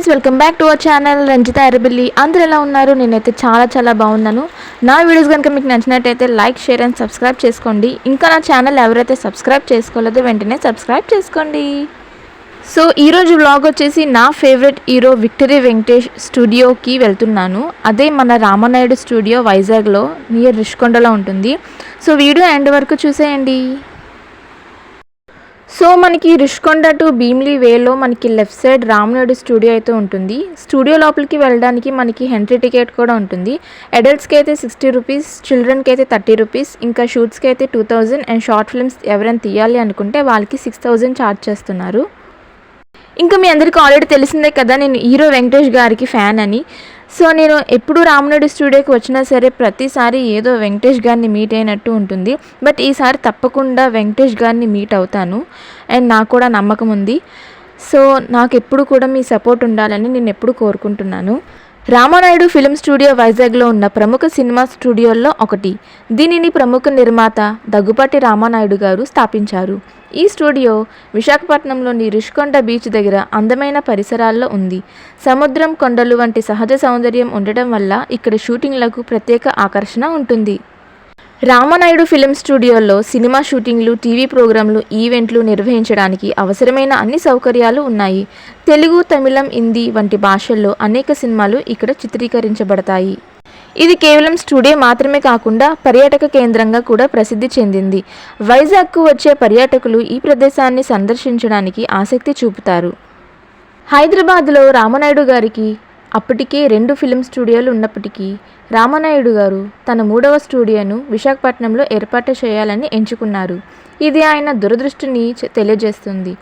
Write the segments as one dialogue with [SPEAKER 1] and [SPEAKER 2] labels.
[SPEAKER 1] Friends, welcome back to our channel Ranjitha Errabelli. అందరూ ఎలా ఉన్నారు? నేనైతే చాలా బాగున్నాను. నా వీడియోస్ కనుక మీకు నచ్చినట్టయితే లైక్, షేర్ అండ్ సబ్స్క్రైబ్ చేసుకోండి. ఇంకా నా ఛానల్ ఎవరైతే సబ్స్క్రైబ్ చేసుకోలేదో వెంటనే సబ్స్క్రైబ్ చేసుకోండి. సో ఈరోజు వ్లాగ్ వచ్చేసి నా ఫేవరెట్ హీరో విక్టరీ వెంకటేష్ స్టూడియోకి వెళ్తున్నాను. అదే మన రామనాయుడు స్టూడియో వైజాగ్లో నియర్ రిషికొండలో ఉంటుంది. సో వీడియో ఎండ్ వరకు చూసేయండి. సో మనకి రిషికొండ టు భీమిలి వేలో మనకి లెఫ్ట్ సైడ్ రామనాయుడు స్టూడియో అయితే ఉంటుంది. స్టూడియో లోపలికి వెళ్ళడానికి మనకి ఎంట్రీ టికెట్ కూడా ఉంటుంది. అడల్ట్స్కి అయితే 60 రూపీస్, చిల్డ్రన్కి అయితే 30 రూపీస్, ఇంకా షూట్స్కి అయితే 2000 అండ్ షార్ట్ ఫిల్మ్స్ ఎవరైనా తీయాలి అనుకుంటే వాళ్ళకి 6000 ఛార్జ్ చేస్తున్నారు. ఇంకా మీ అందరికీ ఆల్రెడీ తెలిసిందే కదా, నేను హీరో వెంకటేష్ గారికి ఫ్యాన్ అని. సో నేను ఎప్పుడు రామనాయుడు స్టూడియోకి వచ్చినా సరే ప్రతిసారి ఏదో వెంకటేష్ గారిని మీట్ అయినట్టు ఉంటుంది. బట్ ఈసారి తప్పకుండా వెంకటేష్ గారిని మీట్ అవుతాను అండ్ నాకు కూడా నమ్మకం ఉంది. సో నాకు ఎప్పుడు కూడా మీ సపోర్ట్ ఉండాలని నేను ఎప్పుడు కోరుకుంటున్నాను. రామనాయుడు ఫిలిం స్టూడియో వైజాగ్లో ఉన్న ప్రముఖ సినిమా స్టూడియోల్లో ఒకటి. దీనిని ప్రముఖ నిర్మాత దగ్గుపాటి రామనాయుడు గారు స్థాపించారు. ఈ స్టూడియో విశాఖపట్నంలోని రిషికొండ బీచ్ దగ్గర అందమైన పరిసరాల్లో ఉంది. సముద్రం, కొండలు వంటి సహజ సౌందర్యం ఉండటం వల్ల ఇక్కడ షూటింగ్లకు ప్రత్యేక ఆకర్షణ ఉంటుంది. రామనాయుడు ఫిలిం స్టూడియోలో సినిమా షూటింగ్లు, టీవీ ప్రోగ్రాంలు, ఈవెంట్లు నిర్వహించడానికి అవసరమైన అన్ని సౌకర్యాలు ఉన్నాయి. తెలుగు, తమిళం, హిందీ వంటి భాషల్లో అనేక సినిమాలు ఇక్కడ చిత్రీకరించబడతాయి. ఇది కేవలం స్టూడియో మాత్రమే కాకుండా పర్యాటక కేంద్రంగా కూడా ప్రసిద్ధి చెందింది. వైజాగ్కు వచ్చే పర్యాటకులు ఈ ప్రదేశాన్ని సందర్శించడానికి ఆసక్తి చూపుతారు. హైదరాబాద్లో రామనాయుడు గారికి అప్పటికే 2 ఫిలిం స్టూడియోలు ఉన్నప్పటికీ రామనాయుడు గారు తన 3వ స్టూడియోను విశాఖపట్నంలో ఏర్పాటు చేయాలని ఎంచుకున్నారు. ఇది ఆయన దురదృష్టిని తెలియజేస్తుంది.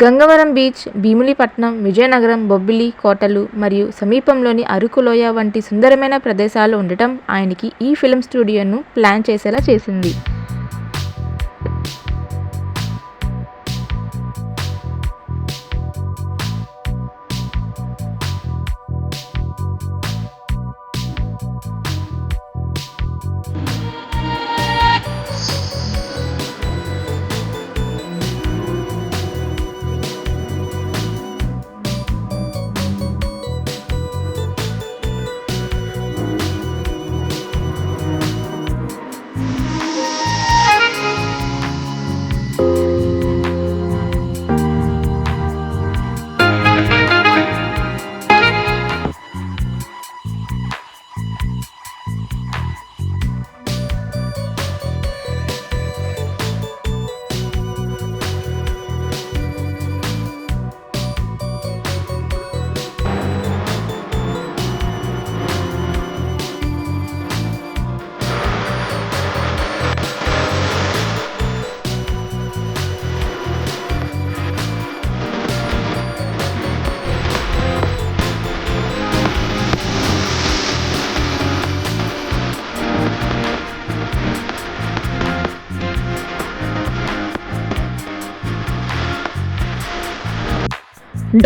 [SPEAKER 1] గంగవరం బీచ్, భీమిలిపట్నం, విజయనగరం, బొబ్బిలి కోటలు మరియు సమీపంలోని అరకులోయ వంటి సుందరమైన ప్రదేశాలు ఉండటం ఆయనకి ఈ ఫిలిం స్టూడియోను ప్లాన్ చేసేలా చేసింది.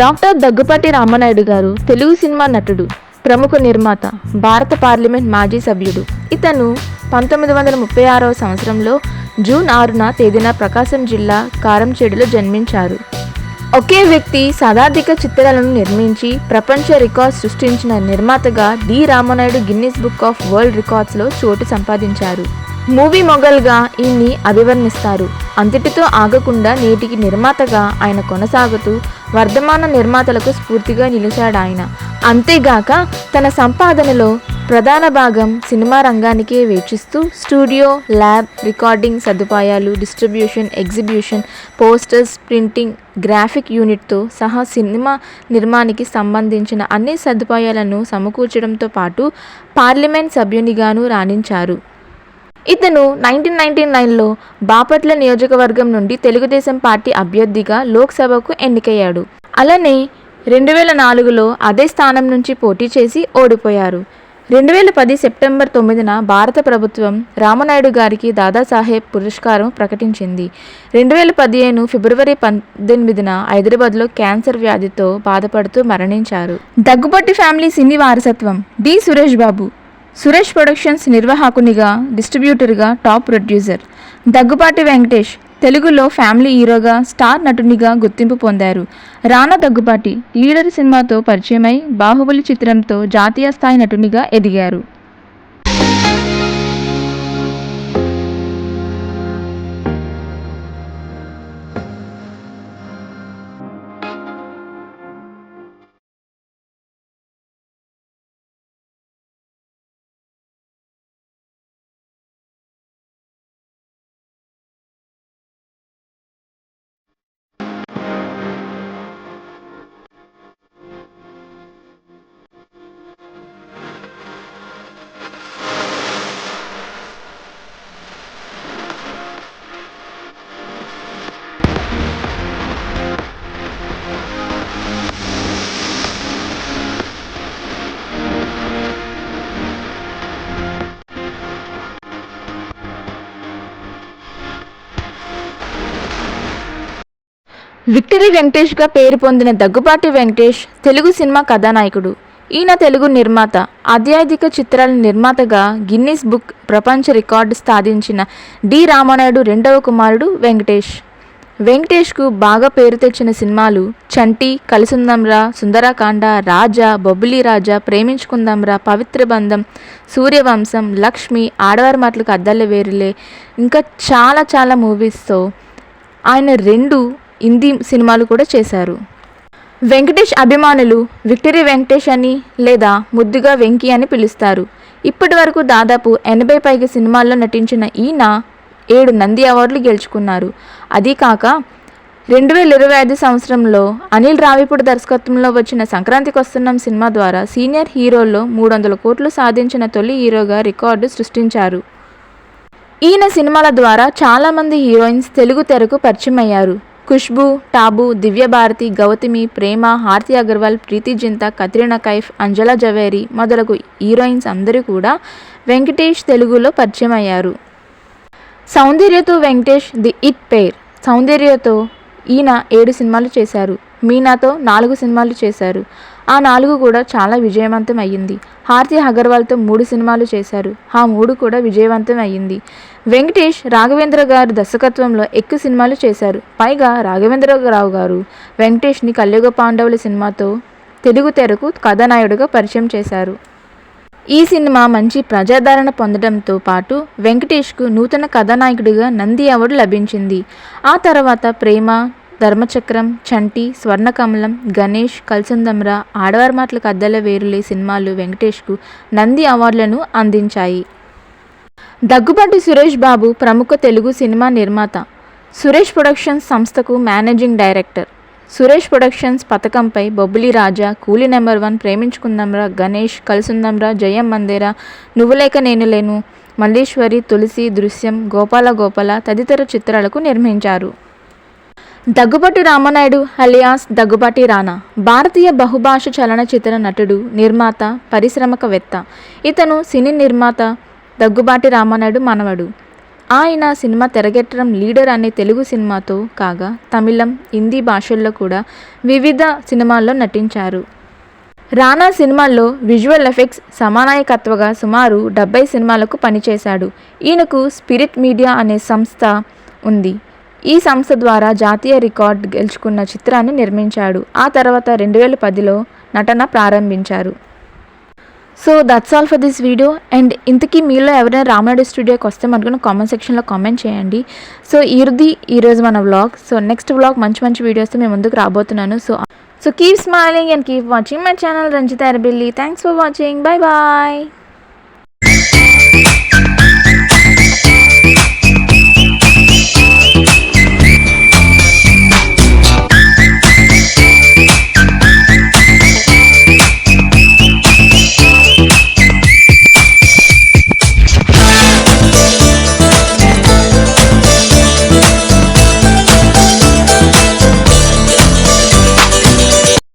[SPEAKER 1] డాక్టర్ దగ్గుపాటి రామనాయుడు గారు తెలుగు సినిమా నటుడు, ప్రముఖ నిర్మాత, భారత పార్లమెంట్ మాజీ సభ్యుడు. ఇతను 1936వ సంవత్సరంలో జూన్ 6న తేదీన ప్రకాశం జిల్లా కారంచేడులో జన్మించారు. ఒకే వ్యక్తి శతాధిక చిత్రాలను నిర్మించి ప్రపంచ రికార్డ్ సృష్టించిన నిర్మాతగా D Ramanaidu Guinness book of world రికార్డ్స్లో చోటు సంపాదించారు. మూవీ మొగల్గా ఈయన్ని అభివర్ణిస్తారు. అంతటితో ఆగకుండా నేటికి నిర్మాతగా ఆయన కొనసాగుతూ వర్ధమాన నిర్మాతలకు స్ఫూర్తిగా నిలిచాడు ఆయన. అంతేగాక తన సంపాదనలో ప్రధాన భాగం సినిమా రంగానికే వెచ్చిస్తూ స్టూడియో, ల్యాబ్, రికార్డింగ్ సదుపాయాలు, distribution, exhibition, posters, printing, graphic యూనిట్తో సహా సినిమా నిర్మాణానికి సంబంధించిన అన్ని సదుపాయాలను సమకూర్చడంతో పాటు పార్లమెంట్ సభ్యునిగాను రాణించారు. ఇతను 1999లో బాపట్ల నియోజకవర్గం నుండి తెలుగుదేశం పార్టీ అభ్యర్థిగా లోక్సభకు ఎన్నికయ్యాడు. అలానే 2004లో అదే స్థానం నుంచి పోటీ చేసి ఓడిపోయారు. 2010 సెప్టెంబర్ 9న భారత ప్రభుత్వం రామనాయుడు గారికి దాదాసాహెబ్ పురస్కారం ప్రకటించింది. 2015 ఫిబ్రవరి 18న హైదరాబాద్లో క్యాన్సర్ వ్యాధితో బాధపడుతూ మరణించారు. దగ్గుపాటి ఫ్యామిలీ సినీ వారసత్వం. డి సురేష్ బాబు, సురేష్ ప్రొడక్షన్స్ నిర్వాహకునిగా, డిస్ట్రిబ్యూటర్గా టాప్ ప్రొడ్యూసర్. దగ్గుపాటి వెంకటేష్ తెలుగులో ఫ్యామిలీ హీరోగా, స్టార్ నటునిగా గుర్తింపు పొందారు. రానా దగ్గుబాటి లీడర్ సినిమాతో పరిచయమై బాహుబలి చిత్రంతో జాతీయ స్థాయి నటునిగా ఎదిగారు. విక్టరీ వెంకటేష్గా పేరు పొందిన దగ్గుబాటి వెంకటేష్ తెలుగు సినిమా కథానాయకుడు. ఈయన తెలుగు నిర్మాత, అత్యధిక చిత్రాల నిర్మాతగా గిన్నిస్ బుక్ ప్రపంచ రికార్డు సాధించిన డి రామానాయుడు రెండవ కుమారుడు వెంకటేష్. వెంకటేష్కు బాగా పేరు తెచ్చిన సినిమాలు చంటి, కలిసుందంరా, సుందరకాండ, రాజా, బొబ్బిలి రాజా, ప్రేమించుకుందాంరా, పవిత్ర బంధం, సూర్యవంశం, లక్ష్మి, ఆడవారి మాటలకు అద్దాల వేరులే, ఇంకా చాలా మూవీస్తో ఆయన 2 హిందీ సినిమాలు కూడా చేశారు. వెంకటేష్ అభిమానులు విక్టరీ వెంకటేష్ అని లేదా ముద్దుగా వెంకీ అని పిలుస్తారు. ఇప్పటి వరకు దాదాపు 80 పైగా సినిమాల్లో నటించిన ఈయన 7 నంది అవార్డులు గెలుచుకున్నారు. అదీ కాక 2025 సంవత్సరంలో అనిల్ రావిపూడి దర్శకత్వంలో వచ్చిన సంక్రాంతికి వస్తున్నాం సినిమా ద్వారా సీనియర్ హీరోల్లో 300 కోట్లు సాధించిన తొలి హీరోగా రికార్డు సృష్టించారు. ఈయన సినిమాల ద్వారా చాలామంది హీరోయిన్స్ తెలుగు తెరకు పరిచయం అయ్యారు. ఖుష్బూ, టాబు, దివ్యభారతి, గౌతమి, ప్రేమ, హారతి అగర్వాల్, ప్రీతి జింతా, కత్రినా కైఫ్, అంజలా జవేరి మొదలగు హీరోయిన్స్ అందరూ కూడా వెంకటేష్ తెలుగులో పరిచయం అయ్యారు. సౌందర్యతో వెంకటేష్ ది హిట్ పేర్. సౌందర్యతో ఈయన 7 సినిమాలు చేశారు. మీనాతో 4 సినిమాలు చేశారు. ఆ 4 కూడా చాలా విజయవంతం అయ్యింది. హారతి అగర్వాల్తో 3 సినిమాలు చేశారు. ఆ 3 కూడా విజయవంతం అయ్యింది. వెంకటేష్ రాఘవేంద్ర గారు దర్శకత్వంలో ఎక్కువ సినిమాలు చేశారు. పైగా రాఘవేంద్రరావు గారు వెంకటేష్ని కలియుగ పాండవుల సినిమాతో తెలుగు తెరకు కథానాయుడుగా పరిచయం చేశారు. ఈ సినిమా మంచి ప్రజాదరణ పొందడంతో పాటు వెంకటేష్కు నూతన కథానాయకుడిగా నంది అవార్డు లభించింది. ఆ తర్వాత ప్రేమ, ధర్మచక్రం, చంటి, స్వర్ణకమలం, గణేష్, కలిసుందంరా, ఆడవారి మాటలకు అద్దాల వేరులే సినిమాలు వెంకటేష్కు నంది అవార్డులను అందించాయి. దగ్గుబాటి సురేష్ బాబు ప్రముఖ తెలుగు సినిమా నిర్మాత. సురేష్ ప్రొడక్షన్స్ సంస్థకు మేనేజింగ్ డైరెక్టర్. సురేష్ ప్రొడక్షన్స్ పథకంపై బొబ్బిలి రాజా, కూలీ నెంబర్ 1, ప్రేమించుకుందాంరా, గణేష్, కలిసుందంరా, జయం మందేరా, నువ్వు లేక నేను లేను, మల్లీశ్వరి, తులసి, దృశ్యం, గోపాల తదితర చిత్రాలకు నిర్మించారు. దగ్గుబాటి రామానాయుడు అలియాస్ దగ్గుబాటి రానా భారతీయ బహుభాష చలనచిత్ర నటుడు, నిర్మాత, పరిశ్రమకవేత్త. ఇతను సినీ నిర్మాత దగ్గుబాటి రామానాయుడు మనవడు. ఆయన సినిమా తెరకెట్టడం లీడర్ అనే తెలుగు సినిమాతో కాగా తమిళం, హిందీ భాషల్లో కూడా వివిధ సినిమాల్లో నటించారు. రానా సినిమాల్లో విజువల్ ఎఫెక్ట్స్ సమన్వయకర్తగా సుమారు 70 సినిమాలకు పనిచేశాడు. ఈయనకు స్పిరిట్ మీడియా అనే సంస్థ ఉంది. ఈ సంస్థ ద్వారా జాతీయ రికార్డు గెలుచుకున్న చిత్రాన్ని నిర్మించాడు. ఆ తర్వాత 2010లో నటన ప్రారంభించారు. So that's all for this video. And ఇంతకీ మీలో ఎవరైనా రామానాయుడు స్టూడియోకి వస్తే మనకు కామెంట్ సెక్షన్లో కామెంట్ చేయండి. సో ఈరోజు మన వ్లాగ్. సో నెక్స్ట్ వ్లాగ్ మంచి వీడియోస్తో మేము ముందుకు రాబోతున్నాను. So keep smiling and keep watching my channel Ranjitha Errabelli. Thanks for watching. Bye bye.